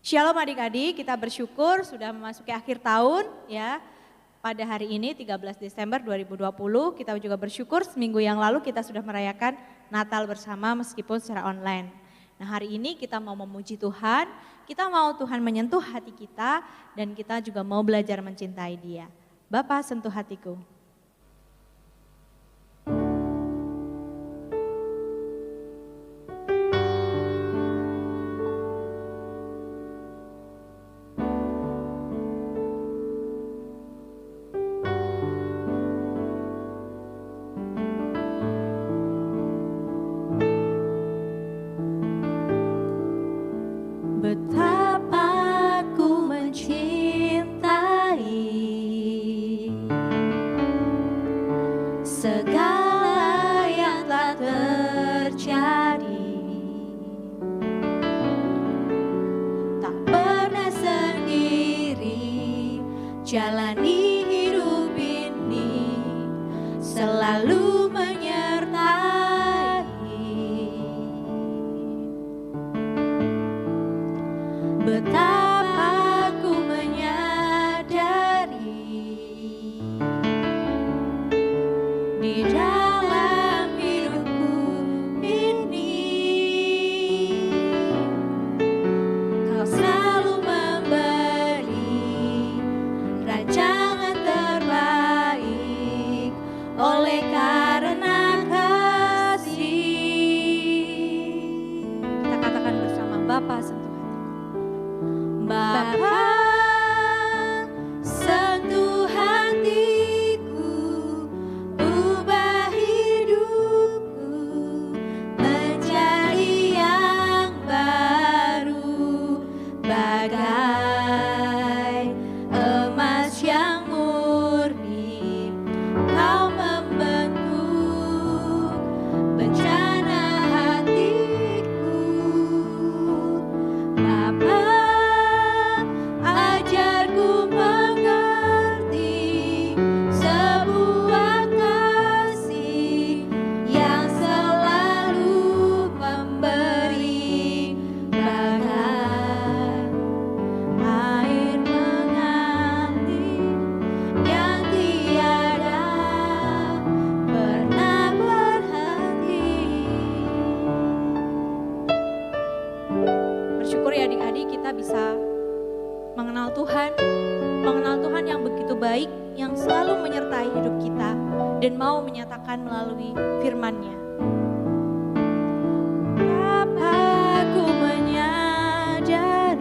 Shalom adik-adik, kita bersyukur sudah memasuki akhir tahun ya. Pada hari ini 13 Desember 2020 kita juga bersyukur seminggu yang lalu kita sudah merayakan Natal bersama meskipun secara online. Nah hari ini kita mau memuji Tuhan, kita mau Tuhan menyentuh hati kita dan kita juga mau belajar mencintai Dia. Bapa sentuh hatiku. Betapa ku mencintai segala yang telah terjadi, tak pernah sendiri jalani hidup ini, selalu menyertai. Betapa ku menyadari di dalam hidupku ini Kau selalu memberi rancangan terbaik oleh karena kasih. Kita katakan bersama, Bapa sentuh hatiku. Bapa sentuh hatiku, ubah hidupku menjadi yang baru, bagai emas yang murni. Kau membentuk bencana hatiku, Bapa. Ajarku mengerti sebuah kasih yang selalu memberi, bagai air mengalir yang tiada pernah berhenti. Bersyukur ya adik-adik kita bisa mengenal Tuhan yang begitu baik, yang selalu menyertai hidup kita dan mau menyatakan melalui firman-Nya. Betapa ku menyadari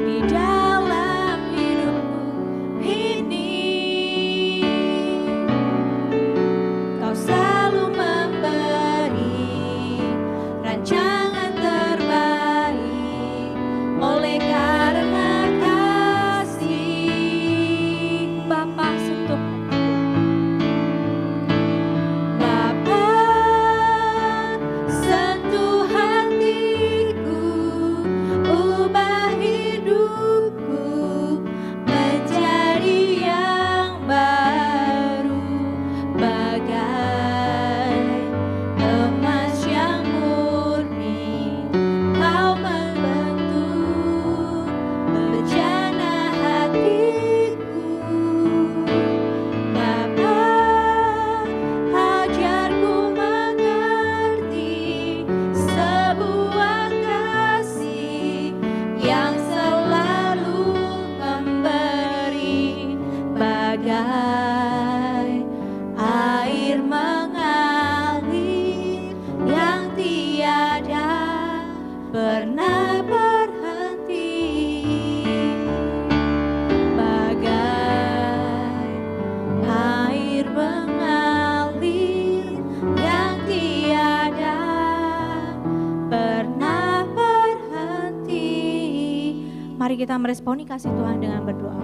di dalam hidupku ini Kau selalu memberi rancangan terbaik oleh karena kasih. Bapa sentuh Bapa sentuh hatiku, ubah hidupku menjadi yang baru, bagai emas yang murni. Kau membentuk bencana hatiku, Bapa. Ajarku mengerti sebuah kasih yang selalu memberi, bagai air mengalir yang tiada pernah berhenti, bagai air mengalir yang tiada pernah berhenti. Mari kita meresponi kasih Tuhan dengan berdoa.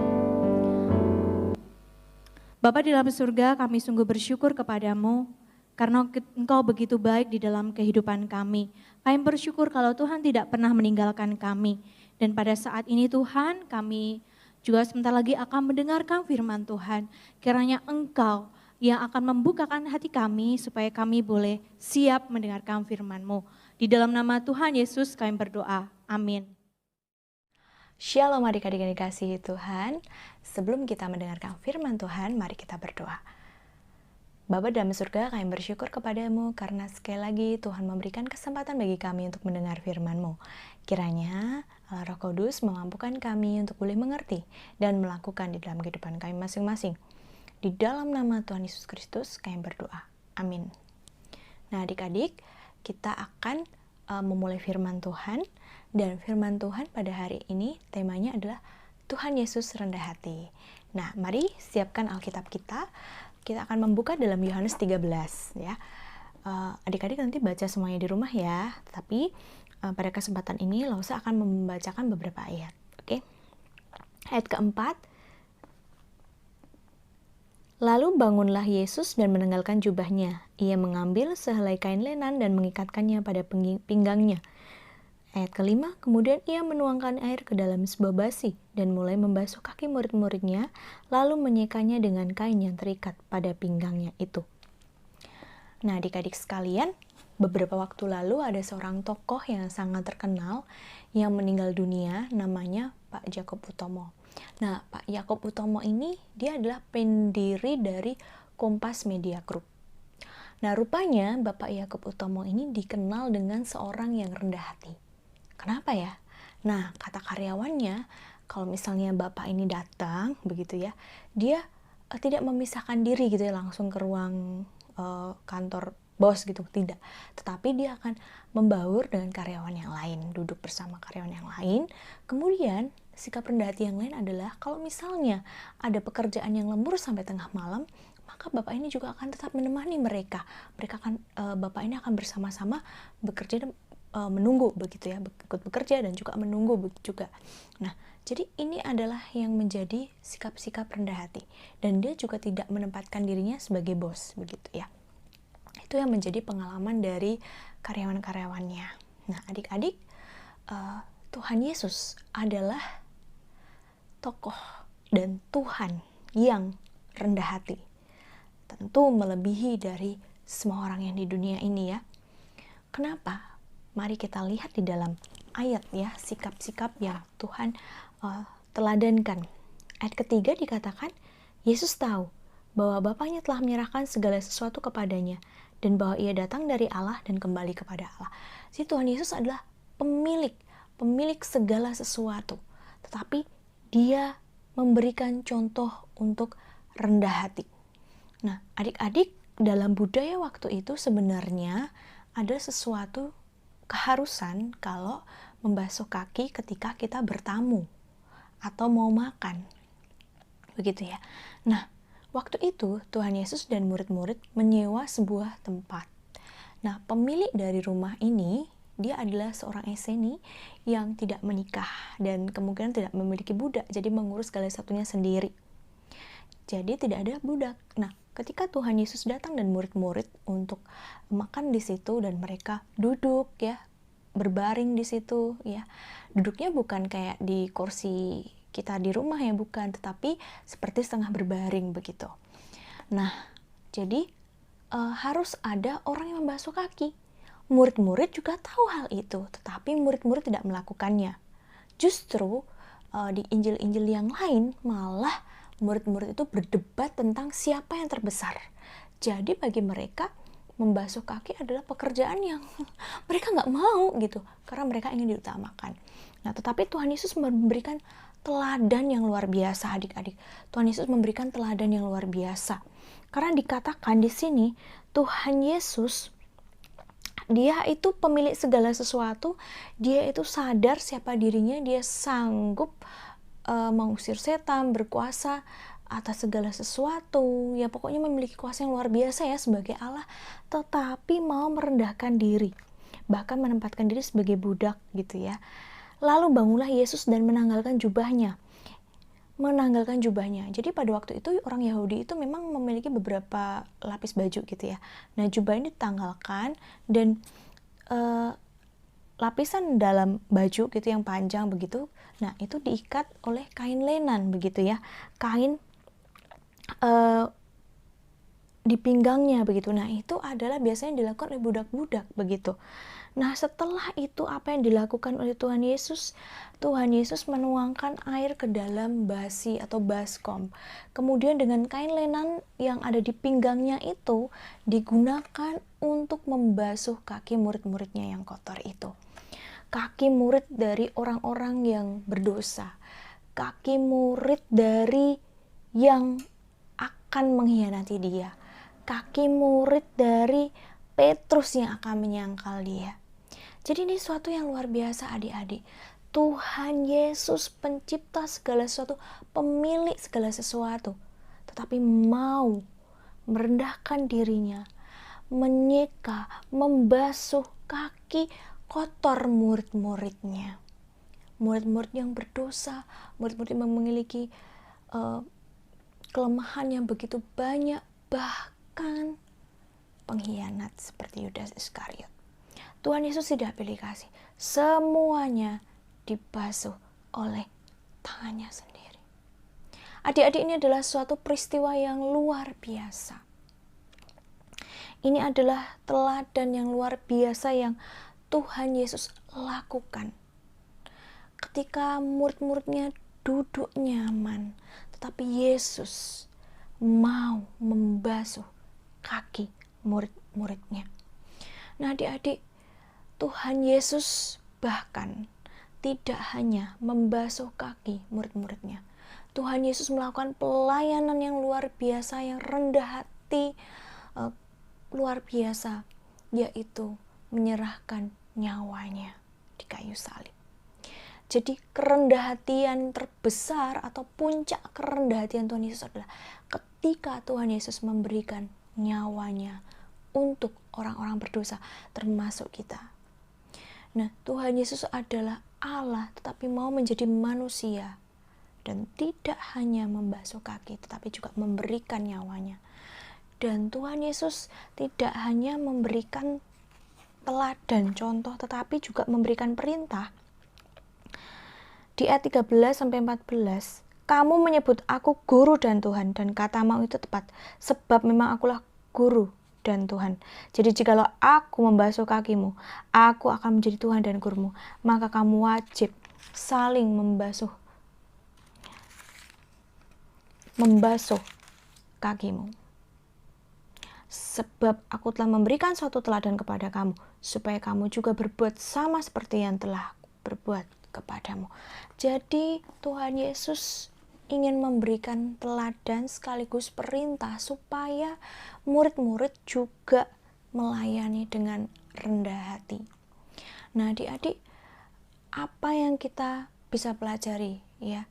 Bapa di dalam surga, kami sungguh bersyukur kepadamu karena Engkau begitu baik di dalam kehidupan kami. Kami bersyukur kalau Tuhan tidak pernah meninggalkan kami. Dan pada saat ini Tuhan, kami juga sebentar lagi akan mendengarkan firman Tuhan. Kiranya Engkau yang akan membukakan hati kami supaya kami boleh siap mendengarkan firman-Mu. Di dalam nama Tuhan Yesus kami berdoa. Amin. Shalom adik-adik yang dikasihi Tuhan. Sebelum kita mendengarkan firman Tuhan, mari kita berdoa. Bapa dalam surga, kami bersyukur kepadamu karena sekali lagi Tuhan memberikan kesempatan bagi kami untuk mendengar firman-Mu. Kiranya Allah Roh Kudus memampukan kami untuk boleh mengerti dan melakukan di dalam kehidupan kami masing-masing. Di dalam nama Tuhan Yesus Kristus kami berdoa. Amin. Nah adik-adik, kita akan memulai firman Tuhan. Dan firman Tuhan pada hari ini temanya adalah Tuhan Yesus rendah hati. Nah mari siapkan Alkitab kita. Kita akan membuka dalam Yohanes 13 ya. Adik-adik nanti baca semuanya di rumah ya. Tapi pada kesempatan ini Lausa akan membacakan beberapa ayat. Oke. Ayat keempat. Lalu bangunlah Yesus dan menanggalkan jubahnya. Ia mengambil sehelai kain lenan dan mengikatkannya pada pinggangnya. Ayat kelima, kemudian ia menuangkan air ke dalam sebuah basi dan mulai membasuh kaki murid-muridnya, lalu menyekanya dengan kain yang terikat pada pinggangnya itu. Nah adik-adik sekalian, beberapa waktu lalu ada seorang tokoh yang sangat terkenal yang meninggal dunia, namanya Pak Jacob Utomo. Nah Pak Jacob Utomo ini, dia adalah pendiri dari Kompas Media Group. Nah rupanya Bapak Jacob Utomo ini dikenal dengan seorang yang rendah hati. Kenapa ya? Nah, kata karyawannya, kalau misalnya bapak ini datang, begitu ya, dia tidak memisahkan diri gitu ya, langsung ke ruang kantor bos gitu, tidak. Tetapi dia akan membaur dengan karyawan yang lain, duduk bersama karyawan yang lain. Kemudian, sikap rendah hati yang lain adalah, kalau misalnya ada pekerjaan yang lembur sampai tengah malam, maka bapak ini juga akan tetap menemani mereka. Bapak ini akan bersama-sama bekerja dan menunggu begitu ya, ikut bekerja dan juga menunggu juga. Nah, jadi ini adalah yang menjadi sikap-sikap rendah hati, dan dia juga tidak menempatkan dirinya sebagai bos begitu ya. Itu yang menjadi pengalaman dari karyawan-karyawannya. Nah, adik-adik, Tuhan Yesus adalah tokoh dan Tuhan yang rendah hati. Tentu melebihi dari semua orang yang di dunia ini ya. Kenapa? Mari kita lihat di dalam ayat ya, sikap-sikap yang Tuhan teladankan. Ayat ketiga dikatakan, Yesus tahu bahwa Bapaknya telah menyerahkan segala sesuatu kepadanya, dan bahwa ia datang dari Allah dan kembali kepada Allah. Jadi Tuhan Yesus adalah pemilik segala sesuatu. Tetapi dia memberikan contoh untuk rendah hati. Nah, adik-adik, dalam budaya waktu itu sebenarnya ada sesuatu keharusan kalau membasuh kaki ketika kita bertamu atau mau makan. Begitu ya. Nah, waktu itu Tuhan Yesus dan murid-murid menyewa sebuah tempat. Nah, pemilik dari rumah ini, dia adalah seorang eseni yang tidak menikah dan kemungkinan tidak memiliki budak, jadi mengurus segala satunya sendiri. Jadi tidak ada budak. Nah, ketika Tuhan Yesus datang dan murid-murid untuk makan di situ dan mereka duduk ya, berbaring di situ ya. Duduknya bukan kayak di kursi kita di rumah ya, bukan, tetapi seperti setengah berbaring begitu. Nah, jadi harus ada orang yang membasuh kaki. Murid-murid juga tahu hal itu, tetapi murid-murid tidak melakukannya. Justru di Injil-Injil yang lain malah murid-murid itu berdebat tentang siapa yang terbesar. Jadi bagi mereka membasuh kaki adalah pekerjaan yang mereka nggak mau gitu, karena mereka ingin diutamakan. Nah, tetapi Tuhan Yesus memberikan teladan yang luar biasa adik-adik. Tuhan Yesus memberikan teladan yang luar biasa. Karena dikatakan di sini Tuhan Yesus, dia itu pemilik segala sesuatu, dia itu sadar siapa dirinya, dia sanggup mengusir setan, berkuasa atas segala sesuatu, ya pokoknya memiliki kuasa yang luar biasa ya sebagai Allah, tetapi mau merendahkan diri, bahkan menempatkan diri sebagai budak gitu ya. Lalu bangunlah Yesus dan menanggalkan jubahnya. Jadi pada waktu itu orang Yahudi itu memang memiliki beberapa lapis baju gitu ya. Nah, jubah ini ditanggalkan dan lapisan dalam baju gitu yang panjang begitu, nah itu diikat oleh kain lenan begitu ya, kain di pinggangnya begitu. Nah, itu adalah biasanya dilakukan oleh budak-budak begitu. Nah, setelah itu apa yang dilakukan oleh Tuhan Yesus? Tuhan Yesus menuangkan air ke dalam basi atau baskom. Kemudian dengan kain lenan yang ada di pinggangnya itu digunakan untuk membasuh kaki murid-muridnya yang kotor itu. Kaki murid dari orang-orang yang berdosa. Kaki murid dari yang akan mengkhianati dia. Kaki murid dari Petrus yang akan menyangkal dia. Jadi ini suatu yang luar biasa adik-adik. Tuhan Yesus pencipta segala sesuatu, pemilik segala sesuatu, tetapi mau merendahkan dirinya, menyeka, membasuh kaki kotor murid-muridnya. Murid-murid yang berdosa, murid-murid yang memiliki kelemahan yang begitu banyak, bahkan pengkhianat seperti Yudas Iskariot. Tuhan Yesus tidak pilih kasih, semuanya dibasuh oleh tangannya sendiri. Adik-adik, ini adalah suatu peristiwa yang luar biasa. Ini adalah teladan yang luar biasa yang Tuhan Yesus lakukan. Ketika murid-muridnya duduk nyaman, tetapi Yesus mau membasuh kaki murid-muridnya. Nah, adik-adik, Tuhan Yesus bahkan tidak hanya membasuh kaki murid-muridnya. Tuhan Yesus melakukan pelayanan yang luar biasa, yang rendah hati, luar biasa, yaitu menyerahkan nyawanya di kayu salib. Jadi kerendahan terbesar atau puncak kerendahan Tuhan Yesus adalah ketika Tuhan Yesus memberikan nyawanya untuk orang-orang berdosa, termasuk kita. Nah, Tuhan Yesus adalah Allah, tetapi mau menjadi manusia. Dan tidak hanya membasuh kaki, tetapi juga memberikan nyawanya. Dan Tuhan Yesus tidak hanya memberikan teladan, contoh, tetapi juga memberikan perintah. Di ayat 13-14, kamu menyebut aku guru dan Tuhan, dan katamu itu tepat, sebab memang akulah guru dan Tuhan. Jadi jikalau aku membasuh kakimu, aku akan menjadi Tuhan dan gurumu, maka kamu wajib saling membasuh kakimu. Sebab aku telah memberikan suatu teladan kepada kamu, supaya kamu juga berbuat sama seperti yang telah berbuat kepadamu. Jadi Tuhan Yesus ingin memberikan teladan sekaligus perintah supaya murid-murid juga melayani dengan rendah hati. Nah, adik-adik, apa yang kita bisa pelajari ya?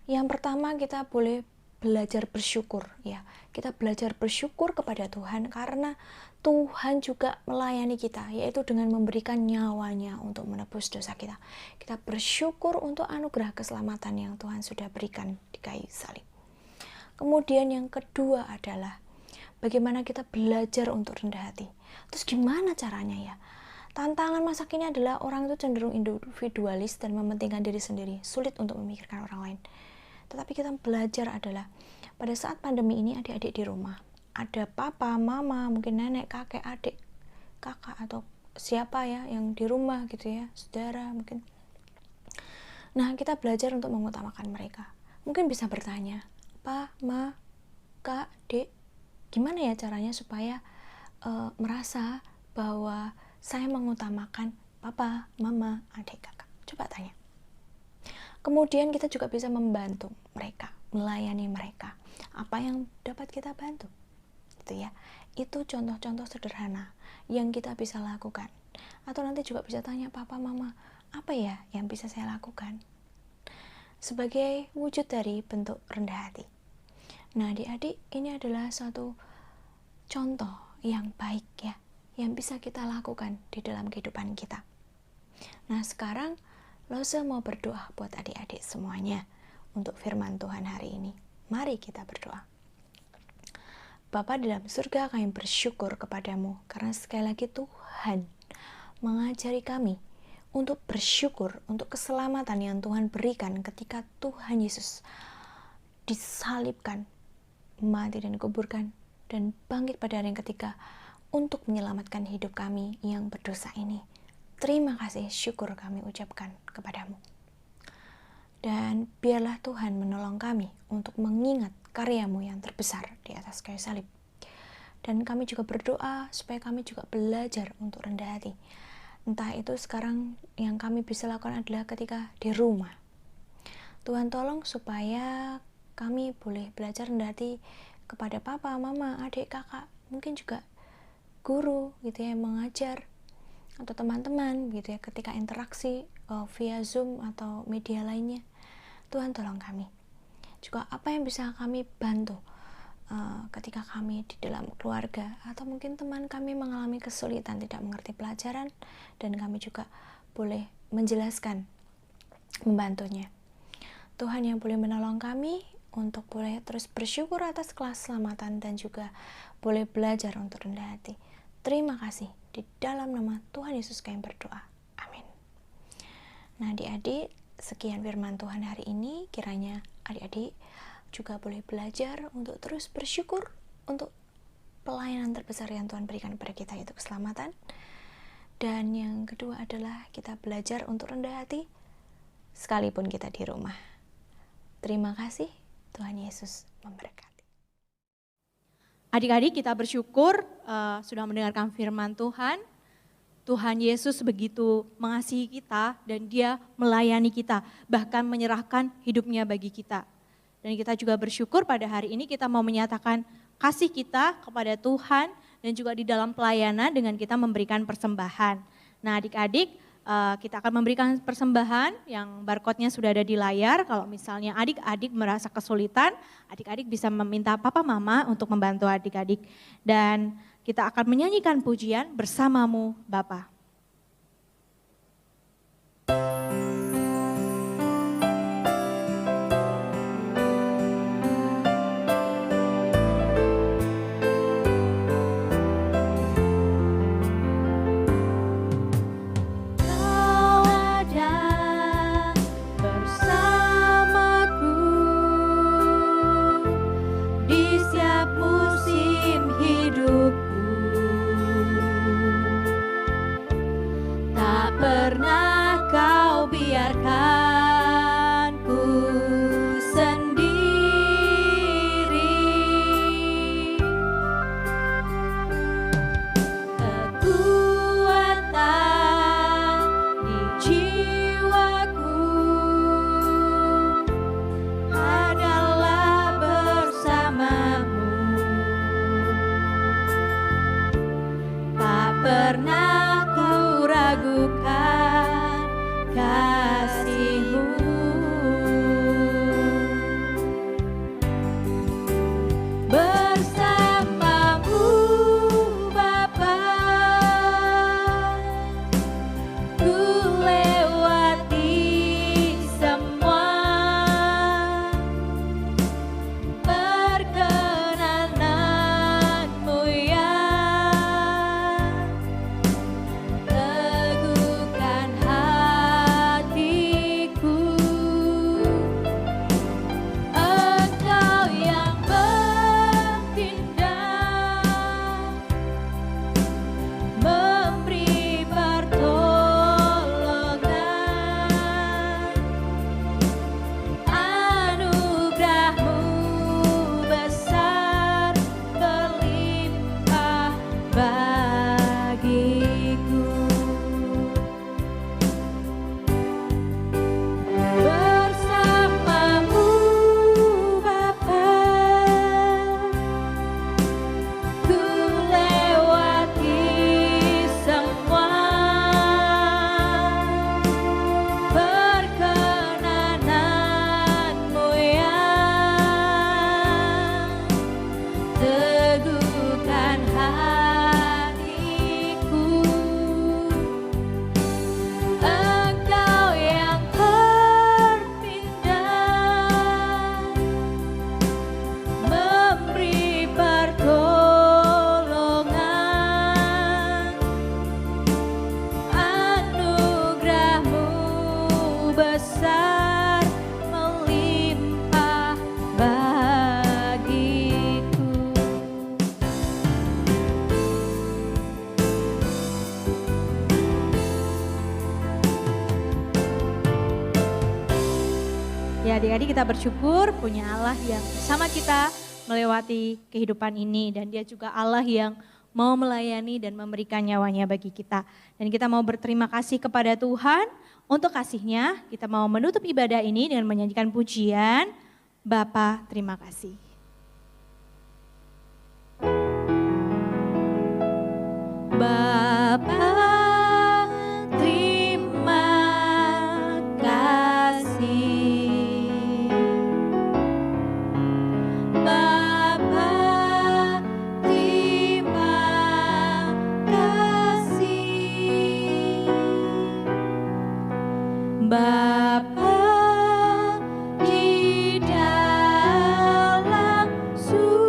Yang pertama, kita boleh belajar bersyukur ya. Kita belajar bersyukur kepada Tuhan karena Tuhan juga melayani kita, yaitu dengan memberikan nyawanya untuk menebus dosa kita. Kita bersyukur untuk anugerah keselamatan yang Tuhan sudah berikan di kayu salib. Kemudian yang kedua adalah bagaimana kita belajar untuk rendah hati. Terus gimana caranya ya? Tantangan masa kini adalah orang itu cenderung individualis dan mementingkan diri sendiri, sulit untuk memikirkan orang lain. Tetapi kita belajar adalah pada saat pandemi ini adik-adik di rumah, ada papa, mama, mungkin nenek, kakek, adik, kakak, atau siapa ya yang di rumah gitu ya, saudara mungkin. Nah, kita belajar untuk mengutamakan mereka. Mungkin bisa bertanya, Pa, Ma, Kak, Dek, gimana ya caranya supaya merasa bahwa saya mengutamakan papa, mama, adik, kakak? Coba tanya. Kemudian kita juga bisa membantu mereka, melayani mereka. Apa yang dapat kita bantu? Gitu ya. Itu contoh-contoh sederhana yang kita bisa lakukan. Atau nanti juga bisa tanya, papa, mama, apa ya yang bisa saya lakukan? Sebagai wujud dari bentuk rendah hati. Nah, adik-adik, ini adalah suatu contoh yang baik ya, yang bisa kita lakukan di dalam kehidupan kita. Nah, sekarang Lose mau berdoa buat adik-adik semuanya untuk firman Tuhan hari ini. Mari kita berdoa. Bapa di dalam surga, kami bersyukur kepadamu karena sekali lagi Tuhan mengajari kami untuk bersyukur untuk keselamatan yang Tuhan berikan ketika Tuhan Yesus disalibkan, mati dan dikuburkan dan bangkit pada hari yang ketiga untuk menyelamatkan hidup kami yang berdosa ini. Terima kasih, syukur kami ucapkan kepadamu. Dan biarlah Tuhan menolong kami untuk mengingat karyamu yang terbesar di atas kayu salib. Dan kami juga berdoa supaya kami juga belajar untuk rendah hati. Entah itu sekarang yang kami bisa lakukan adalah ketika di rumah. Tuhan tolong supaya kami boleh belajar rendah hati kepada papa, mama, adik, kakak, mungkin juga guru gitu ya, yang mengajar, atau teman-teman gitu ya, ketika interaksi via Zoom atau media lainnya. Tuhan tolong kami. Juga apa yang bisa kami bantu ketika kami di dalam keluarga, atau mungkin teman kami mengalami kesulitan tidak mengerti pelajaran, dan kami juga boleh menjelaskan, membantunya. Tuhan yang boleh menolong kami untuk boleh terus bersyukur atas keselamatan dan juga boleh belajar untuk rendah hati. Terima kasih, di dalam nama Tuhan Yesus kami berdoa. Amin. Nah, adik-adik, sekian firman Tuhan hari ini. Kiranya adik-adik juga boleh belajar untuk terus bersyukur untuk pelayanan terbesar yang Tuhan berikan kepada kita, yaitu keselamatan. Dan yang kedua adalah kita belajar untuk rendah hati sekalipun kita di rumah. Terima kasih, Tuhan Yesus memberkati. Adik-adik, kita bersyukur sudah mendengarkan firman Tuhan. Tuhan Yesus begitu mengasihi kita dan Dia melayani kita, bahkan menyerahkan hidupnya bagi kita. Dan kita juga bersyukur pada hari ini kita mau menyatakan kasih kita kepada Tuhan dan juga di dalam pelayanan dengan kita memberikan persembahan. Nah, adik-adik, kita akan memberikan persembahan yang barcode-nya sudah ada di layar. Kalau misalnya adik-adik merasa kesulitan, adik-adik bisa meminta papa mama untuk membantu adik-adik. Dan kita akan menyanyikan pujian Bersamamu Bapa. Pernah ku ragukan Ya adik-adik, kita bersyukur punya Allah yang bersama kita melewati kehidupan ini. Dan dia juga Allah yang mau melayani dan memberikan nyawanya bagi kita. Dan kita mau berterima kasih kepada Tuhan untuk kasih-Nya. Kita mau menutup ibadah ini dengan menyanyikan pujian Bapa terima kasih. Bapa terima kasih, Bapa terima kasih, Bapa di dalam surga,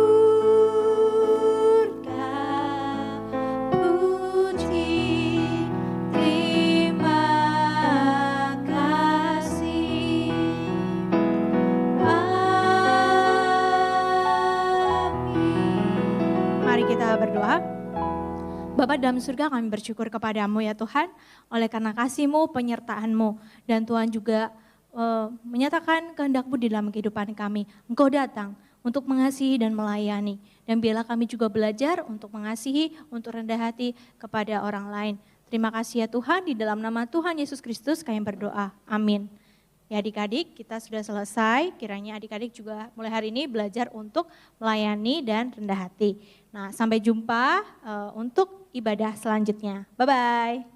puji terima kasih. Amin. Mari kita berdoa. Bapa dalam surga, kami bersyukur kepadamu ya Tuhan, oleh karena kasih-Mu, penyertaan-Mu, dan Tuhan juga menyatakan kehendak-Mu di dalam kehidupan kami. Engkau datang untuk mengasihi dan melayani, dan biarlah kami juga belajar untuk mengasihi, untuk rendah hati kepada orang lain. Terima kasih ya Tuhan, di dalam nama Tuhan Yesus Kristus kami berdoa, amin. Ya adik-adik, kita sudah selesai, kiranya adik-adik juga mulai hari ini belajar untuk melayani dan rendah hati. Nah, sampai jumpa untuk ibadah selanjutnya. Bye-bye.